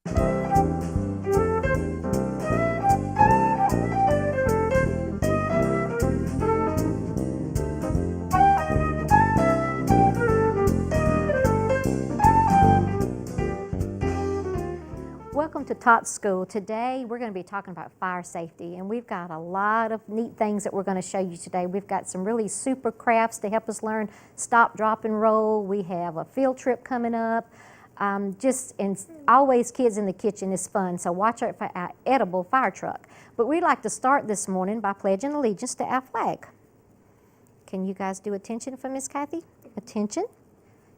Welcome to Tot School. Today we're going to be talking about fire safety, and we've got a lot of neat things that we're going to show you today. We've got some really super crafts to help us learn stop, drop, and roll. We have a field trip coming up. And always kids in the kitchen is fun, so watch out for our edible fire truck. But we'd like to start this morning by pledging allegiance to our flag. Can you guys do attention for Miss Kathy? Attention,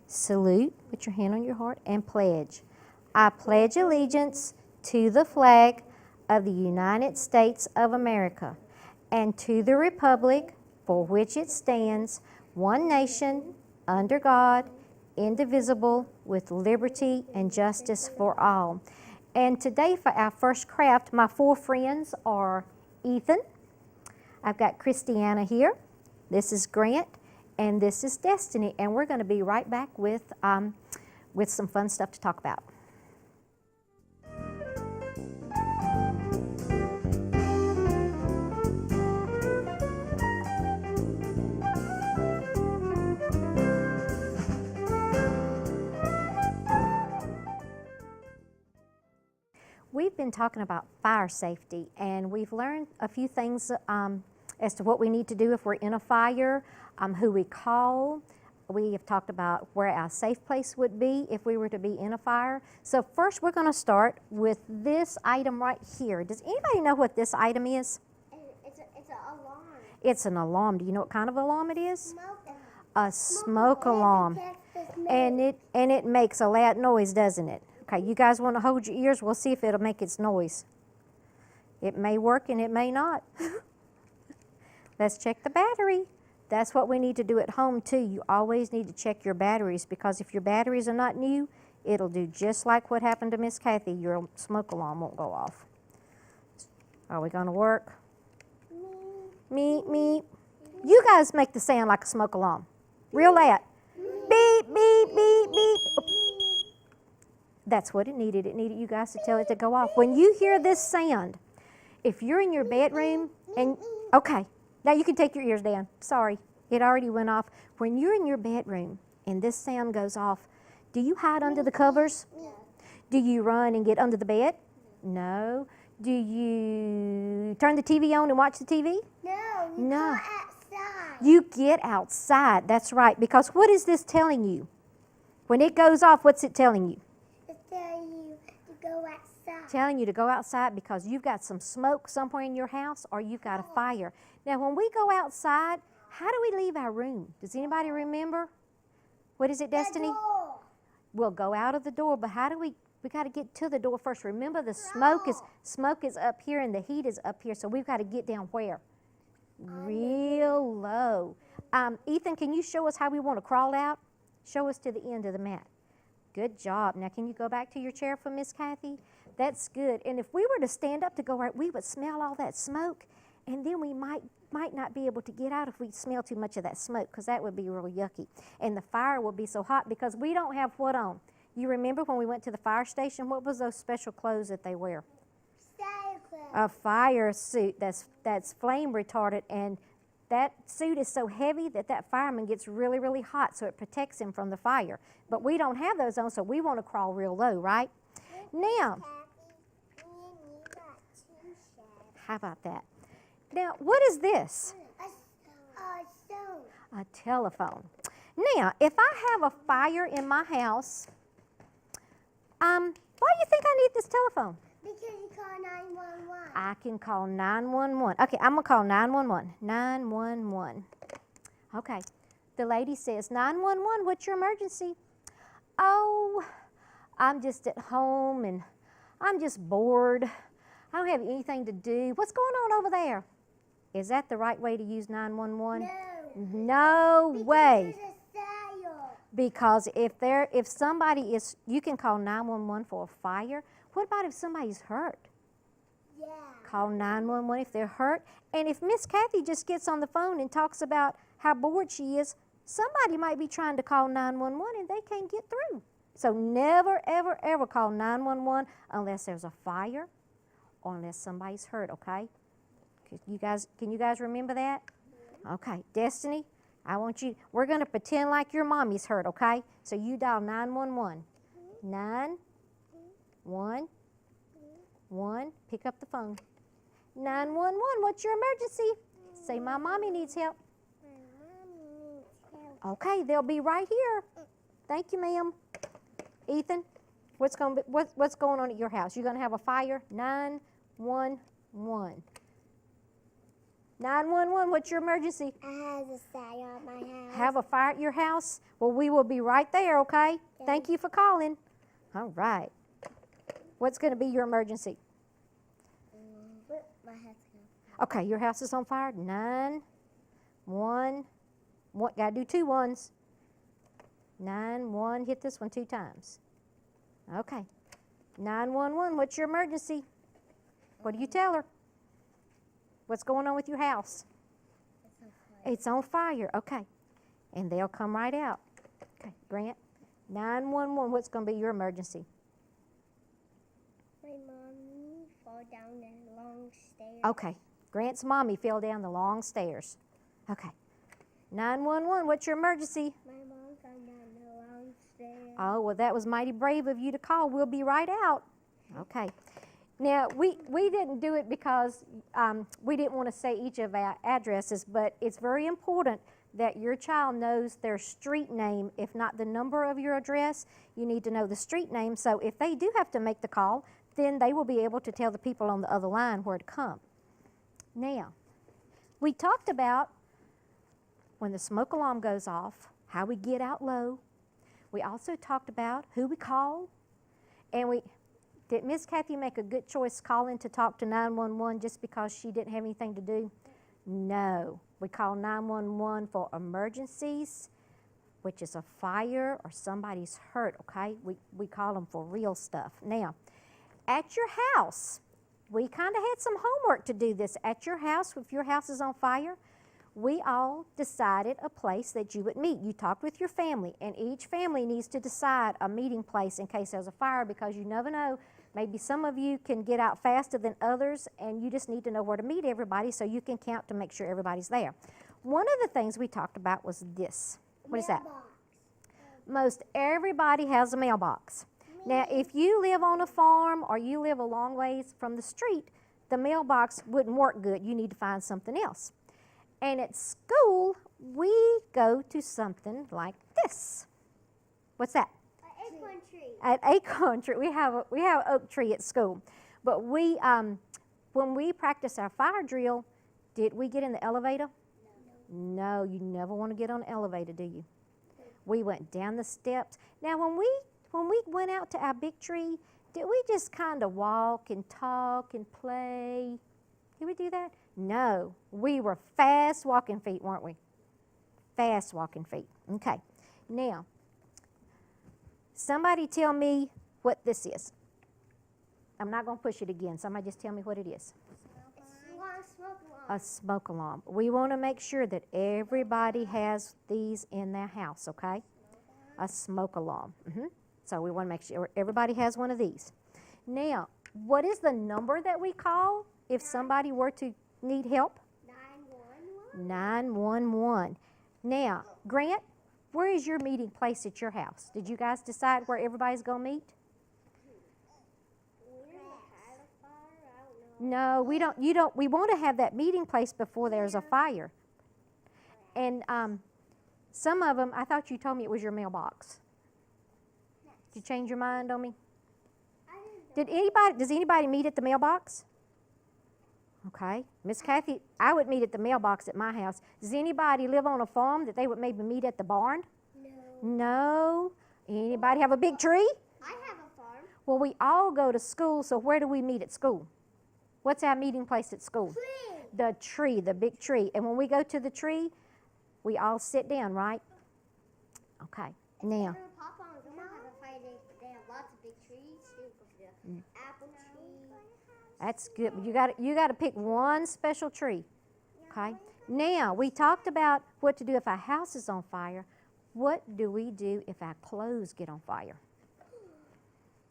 salute, put your hand on your heart, and pledge. I pledge allegiance to the flag of the United States of America and to the republic for which it stands, one nation, under God, indivisible, with liberty and justice for all. And today for our first craft, my four friends are Ethan. I've got Christiana here. This is Grant, and this is Destiny. And we're going to be right back with some fun stuff to talk about. We've been talking about fire safety, and we've learned a few things as to what we need to do if we're in a fire, who we call. We have talked about where our safe place would be if we were to be in a fire. So first we're going to start with this item right here. Does anybody know what this item is? It's an alarm. It's an alarm. Do you know what kind of alarm it is? Smoke. A smoke alarm. And it makes a loud noise, doesn't it? Okay, you guys want to hold your ears? We'll see if it'll make its noise. It may work and it may not. Let's check the battery. That's what we need to do at home too. You always need to check your batteries, because if your batteries are not new, it'll do just like what happened to Miss Kathy. Your smoke alarm won't go off. Are we going to work? Meep, meep. You guys make the sound like a smoke alarm. Real loud. Beep, beep, beep, beep. That's what it needed. It needed you guys to tell it to go off. When you hear this sound, if you're in your bedroom and, okay, now you can take your ears down. Sorry, it already went off. When you're in your bedroom and this sound goes off, do you hide under the covers? No. Do you run and get under the bed? No. Do you turn the TV on and watch the TV? No. No. Go outside. You get outside. That's right. Because what is this telling you? When it goes off, what's it telling you? It's telling you to go outside. Telling you to go outside because you've got some smoke somewhere in your house, or you've got a fire. Now, when we go outside, how do we leave our room? Does anybody remember? What is it, Destiny? The door. We'll go out of the door, but how do we got to get to the door first. Remember, the smoke is up here and the heat is up here, so we've got to get down where? Real low. Ethan, can you show us how we want to crawl out? Show us to the end of the mat. Good job. Now, can you go back to your chair for Miss Kathy? That's good. And if we were to stand up to go out, we would smell all that smoke, and then we might not be able to get out if we smell too much of that smoke, because that would be real yucky. And the fire will be so hot because we don't have what on? You remember when we went to the fire station, what was those special clothes that they wear? A fire suit that's flame retardant, and that suit is so heavy that fireman gets really, really hot, so it protects him from the fire. But we don't have those on, so we want to crawl real low, right? Now, how about that? Now, what is this? A telephone. Now, if I have a fire in my house, why do you think I need this telephone? Because you call 911. I can call 911. Okay, I'm going to call 911. 911. Okay. The lady says, 911, what's your emergency? Oh, I'm just at home and I'm just bored. I don't have anything to do. What's going on over there? Is that the right way to use 911? No. No way. There's a fire. Because if somebody is, you can call 911 for a fire. What about if somebody's hurt? Yeah. Call 911 if they're hurt. And if Miss Kathy just gets on the phone and talks about how bored she is, somebody might be trying to call 911 and they can't get through. So never, ever, ever call 911 unless there's a fire or unless somebody's hurt, okay? Can you guys remember that? Okay, Destiny, I want you, we're going to pretend like your mommy's hurt, okay? So you dial 911. 911, pick up the phone. 911, what's your emergency? Say, my mommy needs help. My mommy needs help. Okay, they'll be right here. Thank you, ma'am. Ethan, what's going on at your house? You going to have a fire? 911. 911, what's your emergency? I have a fire at my house. Have a fire at your house? Well, we will be right there, okay? Thank you for calling. All right. What's going to be your emergency? My house. Okay, your house is on fire. 911. Got to do 2 ones. 911, hit this one 2 times. Okay. 911, what's your emergency? What do you tell her? What's going on with your house? It's on fire. Okay. And they'll come right out. Okay, Grant. 911, what's going to be your emergency? My mommy fall down the long stairs. Okay. Grant's mommy fell down the long stairs. Okay. 911, what's your emergency? My mom fell down the long stairs. Oh, well, that was mighty brave of you to call. We'll be right out. Okay. Now, we didn't do it because we didn't want to say each of our addresses, but it's very important that your child knows their street name. If not the number of your address, you need to know the street name. So if they do have to make the call, then they will be able to tell the people on the other line where to come. Now, we talked about when the smoke alarm goes off, how we get out low. We also talked about who we call, and did Miss Kathy make a good choice calling to talk to 911 just because she didn't have anything to do? No. We call 911 for emergencies, which is a fire or somebody's hurt, okay? We call them for real stuff. Now, at your house, we kind of had some homework to do this. At your house, if your house is on fire, we all decided a place that you would meet. You talked with your family, and each family needs to decide a meeting place in case there's a fire, because you never know. Maybe some of you can get out faster than others, and you just need to know where to meet everybody so you can count to make sure everybody's there. One of the things we talked about was this. What is that? Most everybody has a mailbox. Now, if you live on a farm or you live a long ways from the street, the mailbox wouldn't work good. You need to find something else. And at school, we go to something like this. What's that? An acorn tree. At Acorn Tree, we have an oak tree at school. But when we practice our fire drill, did we get in the elevator? No, you never want to get on the elevator, do you? We went down the steps. Now, when we went out to our big tree, did we just kind of walk and talk and play? Did we do that? No, we were fast walking feet, weren't we? Fast walking feet. Okay. Now, somebody tell me what this is. I'm not going to push it again. Somebody just tell me what it is. A smoke alarm. We want to make sure that everybody has these in their house, okay? A smoke alarm. So we want to make sure everybody has one of these. Now, what is the number that we call if somebody were to need help? 911. 911. Now, Grant, where is your meeting place at your house? Did you guys decide where everybody's going to meet? No, we don't. You don't. We want to have that meeting place before there's a fire. And some of them, I thought you told me it was your mailbox. Did you change your mind on me? Does anybody meet at the mailbox? Okay. Miss Kathy, I would meet at the mailbox at my house. Does anybody live on a farm that they would maybe meet at the barn? No. No. Anybody have a big tree? I have a farm. Well, we all go to school, so where do we meet at school? What's our meeting place at school? Tree. The tree, the big tree. And when we go to the tree, we all sit down, right? Okay. Now. Papa and Grandma have a fire. They have lots of big trees. Apple tree. That's good. But you got to pick one special tree. Okay? Now, we talked about what to do if our house is on fire. What do we do if our clothes get on fire?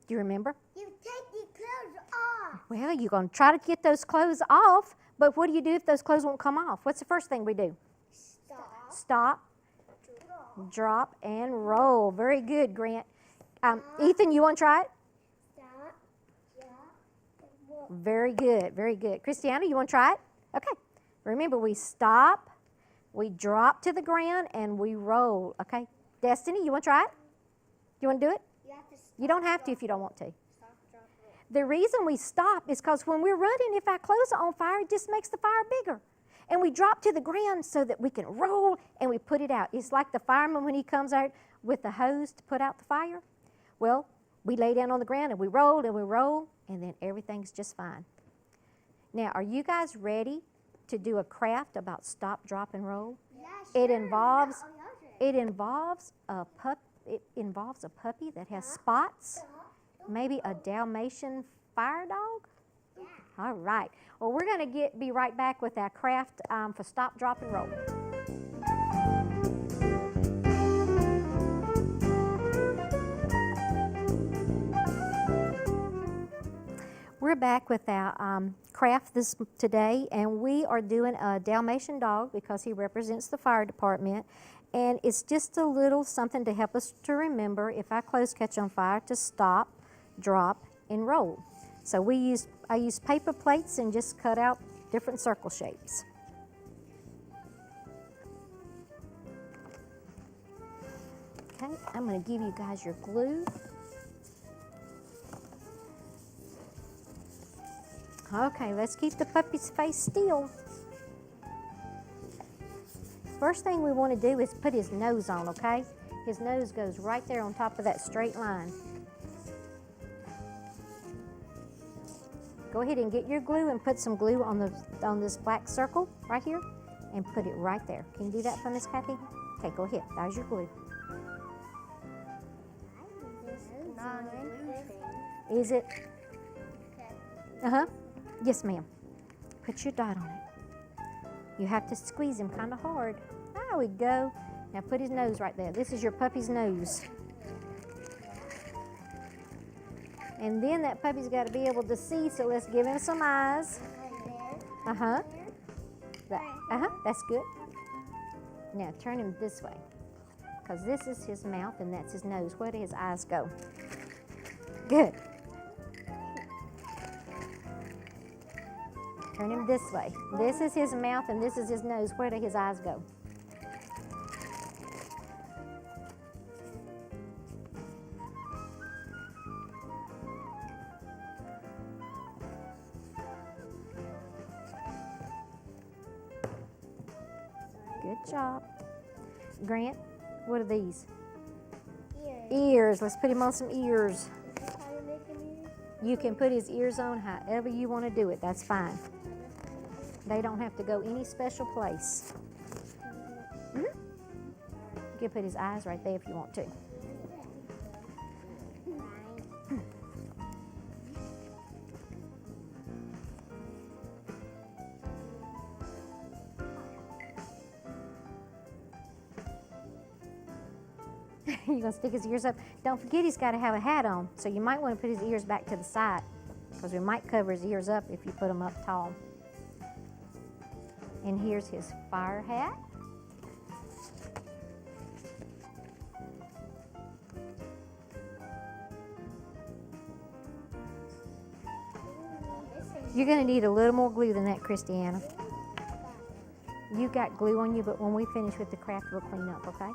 Do you remember? You take your clothes off. Well, you're going to try to get those clothes off, but what do you do if those clothes won't come off? What's the first thing we do? Stop. Stop, drop, and roll. Very good, Grant. Ethan, you want to try it? Stop. Drop. And roll. Very good, very good. Christiana, you want to try it? Okay. Remember, we stop, we drop to the ground, and we roll. Okay. Destiny, you want to try it? You want to do it? You have to stop. You don't have to if you don't want to. Stop, drop, roll. The reason we stop is because when we're running, if our clothes are on fire, it just makes the fire bigger. And we drop to the ground so that we can roll and we put it out. It's like the fireman when he comes out with the hose to put out the fire. Well, we lay down on the ground and we roll, and then everything's just fine. Now, are you guys ready to do a craft about stop, drop, and roll? Yeah, It sure. involves No, yours is. it involves a puppy that has spots, maybe a Dalmatian fire dog. Yeah. All right. Well, we're going to be right back with our craft for stop, drop, and roll. We're back with our craft today, and we are doing a Dalmatian dog because he represents the fire department. And it's just a little something to help us to remember if our clothes catch on fire to stop, drop, and roll. So I use paper plates and just cut out different circle shapes. Okay, I'm going to give you guys your glue. Okay, let's keep the puppy's face still. First thing we want to do is put his nose on, okay? His nose goes right there on top of that straight line. Go ahead and get your glue and put some glue on this black circle right here and put it right there. Can you do that for Miss Kathy? Okay, go ahead. There's your glue. Is it? Uh-huh. Yes, ma'am. Put your dot on it. You have to squeeze him kind of hard. There we go. Now put his nose right there. This is your puppy's nose. And then that puppy's got to be able to see, so let's give him some eyes. Uh-huh. That's good. Now turn him this way, because this is his mouth and that's his nose. Where do his eyes go? Good. Turn him this way. This is his mouth and this is his nose. Where do his eyes go? Good job. Grant, what are these? Ears. Let's put him on some ears. You can put his ears on however you want to do it. That's fine. They don't have to go any special place. You can put his eyes right there if you want to. You're going to stick his ears up. Don't forget he's got to have a hat on, so you might want to put his ears back to the side because we might cover his ears up if you put them up tall. And here's his fire hat. You're going to need a little more glue than that, Christiana. You got glue on you, but when we finish with the craft, we'll clean up, okay?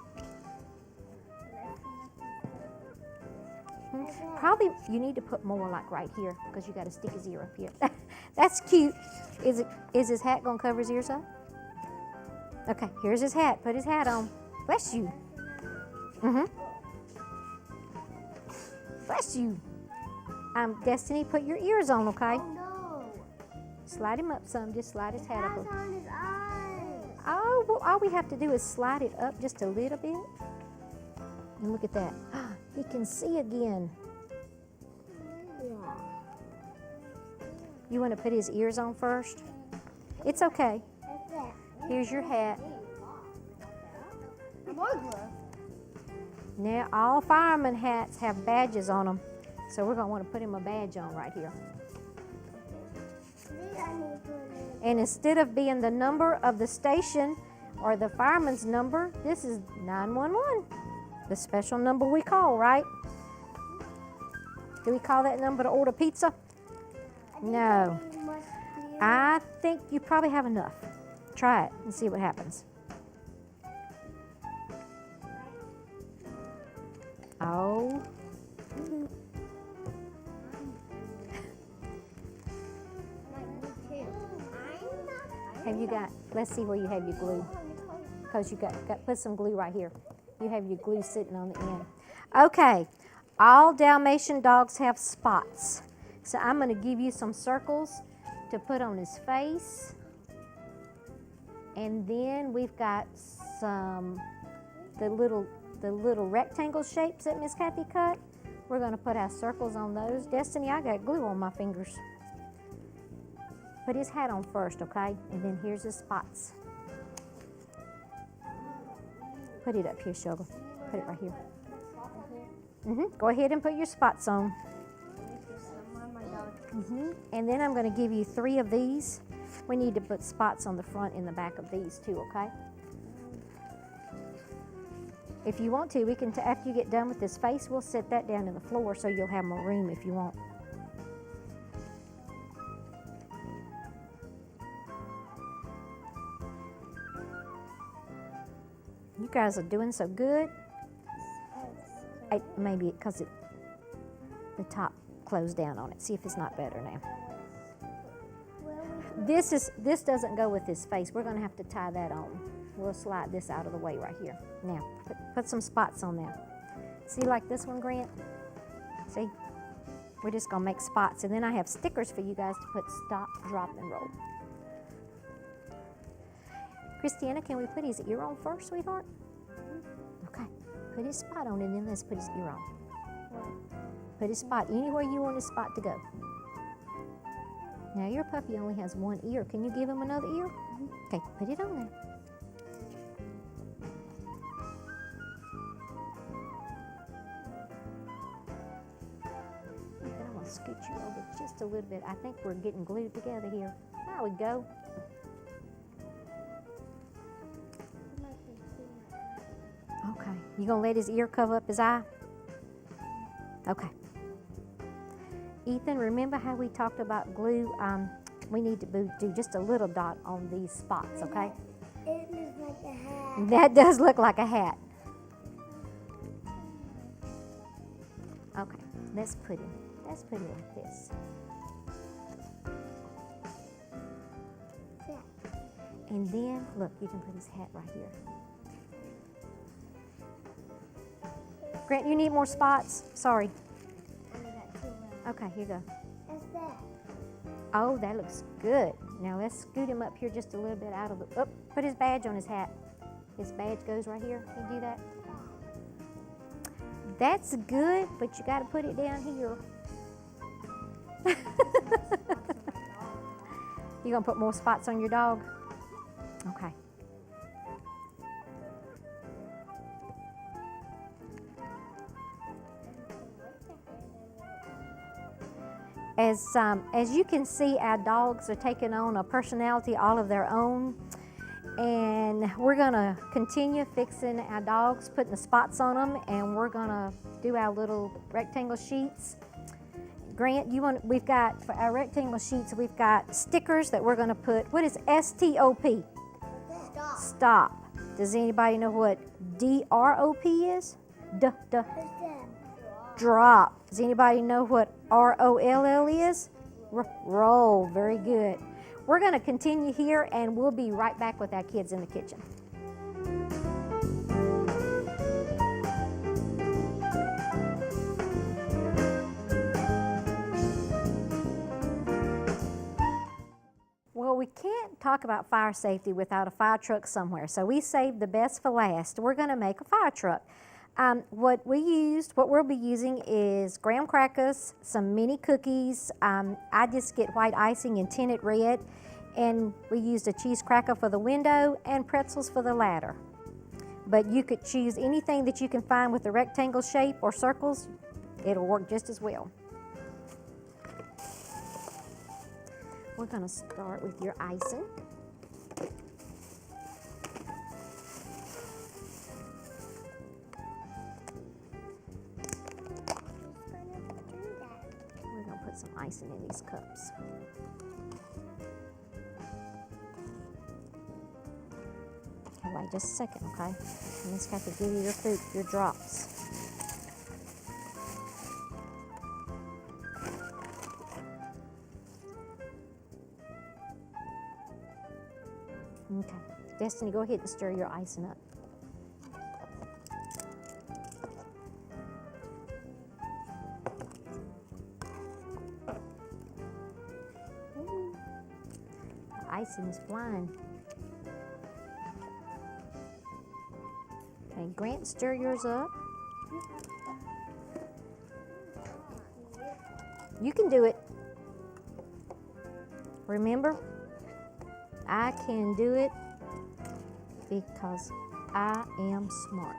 Probably you need to put more like right here because you got to stick his ear up here. That's cute. Is his hat going to cover his ears up? Okay, here's his hat. Put his hat on. Bless you. Bless you. Destiny, put your ears on, okay? Oh no. Slide him up some. Just slide his hat up. Eyes on his eyes. Oh, well, all we have to do is slide it up just a little bit. And look at that. He can see again. Yeah. You want to put his ears on first? It's okay. That's it. Here's your hat. More glue. Now, all fireman hats have badges on them. So we're going to want to put him a badge on right here. And instead of being the number of the station or the fireman's number, this is 911, the special number we call, right? Do we call that number to order pizza? No. I think you probably have enough. Try it and see what happens. Oh. Have you got, let's see where you have your glue. Because you got put some glue right here. You have your glue sitting on the end. Okay, all Dalmatian dogs have spots. So I'm going to give you some circles to put on his face. And then we've got some, the little rectangle shapes that Miss Kathy cut. We're going to put our circles on those. Destiny, I got glue on my fingers. Put his hat on first, okay? And then here's his spots. Put it up here, Sugar. Put it right here. Go ahead and put your spots on. And then I'm going to give you 3 of these. We need to put spots on the front and the back of these too, okay? If you want to, we can, after you get done with this face, we'll set that down in the floor so you'll have more room if you want. You guys are doing so good. Maybe because the top closed down on it. See if it's not better now. This doesn't go with his face. We're going to have to tie that on. We'll slide this out of the way right here. Now, put some spots on there. See, like this one, Grant? See? We're just going to make spots. And then I have stickers for you guys to put stop, drop, and roll. Christiana, can we put his ear on first, sweetheart? Okay. Put his spot on, and then let's put his ear on. Put his spot anywhere you want his spot to go. Now, your puppy only has one ear. Can you give him another ear? Okay, put it on there. Okay, I'm going to scoot you over just a little bit. I think we're getting glued together here. There we go. Okay, you gonna let his ear cover up his eye? Okay. Ethan, remember how we talked about glue? We need to do just a little dot on these spots, okay? It looks like a hat. That does look like a hat. Okay, let's put it like this. And then, look, you can put his hat right here. Grant, you need more spots? Sorry. Okay, here you go. What's that? Oh, that looks good. Now let's scoot him up here just a little bit out of the, put his badge on his hat. His badge goes right here. Can you do that? That's good, but you got to put it down here. You gonna put more spots on your dog? Okay. As you can see, our dogs are taking on a personality all of their own, and we're gonna continue fixing our dogs, putting the spots on them, and we're gonna do our little rectangle sheets. Grant, we've got, for our rectangle sheets, we've got stickers that we're gonna put, what is S-T-O-P? Stop. Stop. Does anybody know what D-R-O-P is? Drop. Does anybody know what R-O-L-L is? Roll. Very good. We're going to continue here, and we'll be right back with our kids in the kitchen. Well, we can't talk about fire safety without a fire truck somewhere, so we saved the best for last. We're going to make a fire truck. What we'll be using is graham crackers, some mini cookies. I just get white icing and tint it red. And we used a cheese cracker for the window and pretzels for the ladder. But you could choose anything that you can find with a rectangle shape or circles. It'll work just as well. We're going to start with your icing. We're going to put some icing in these cups. Okay, wait just a second, okay? Miss Kathy, give you your drops. Okay, Destiny, go ahead and stir your icing up. The icing is flying. Okay, Grant, stir yours up. You can do it. Remember, I can do it because I am smart.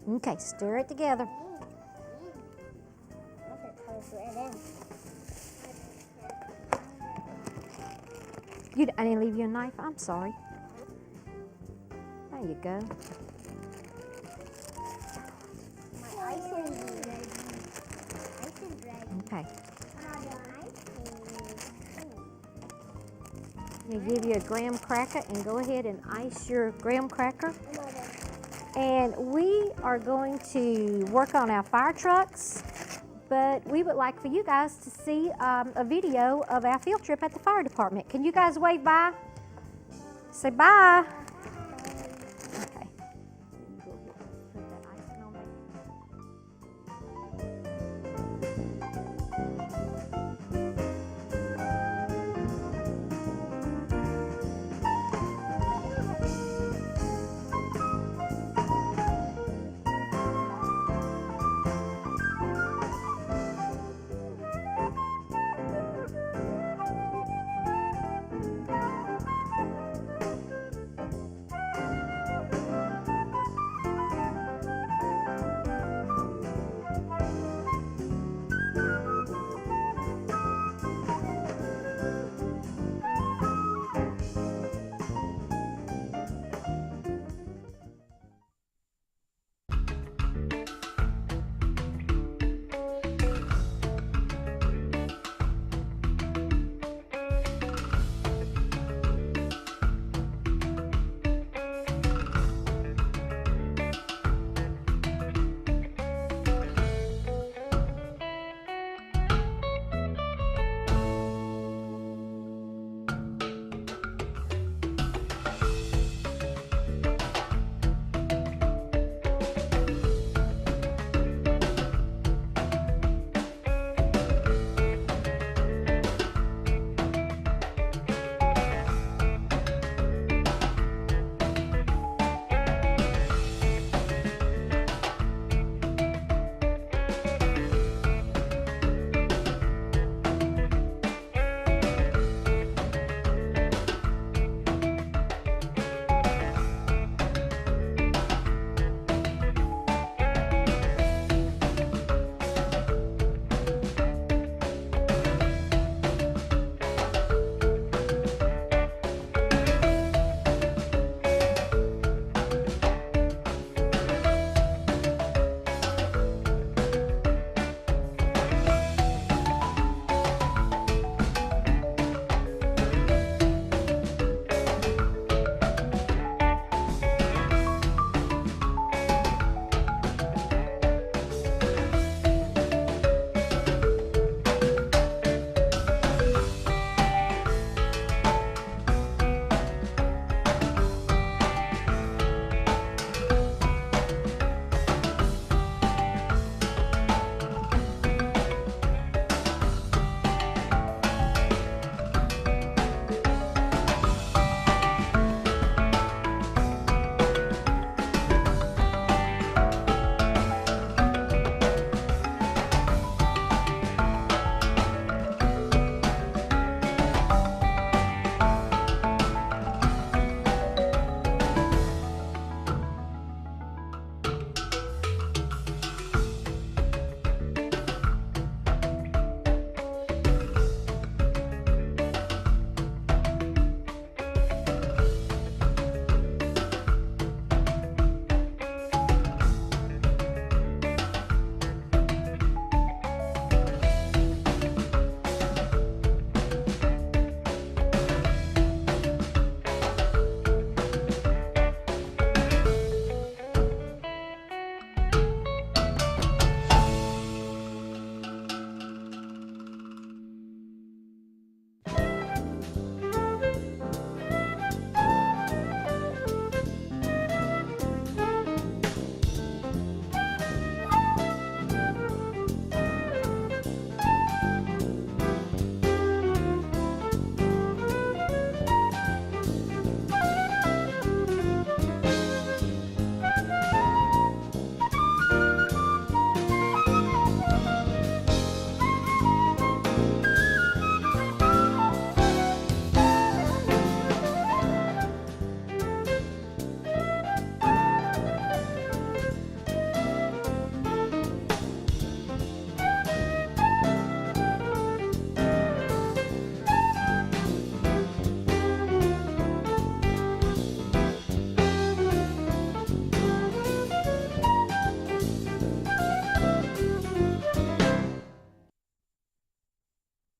Okay, stir it together. I didn't leave you a knife. I'm sorry. There you go. My icing is ready. Icing's ready. Okay. I'm I'm gonna give you a graham cracker and go ahead and ice your graham cracker. And we are going to work on our fire trucks, but we would like for you guys to see a video of our field trip at the fire department. Can you guys wave bye? Say bye.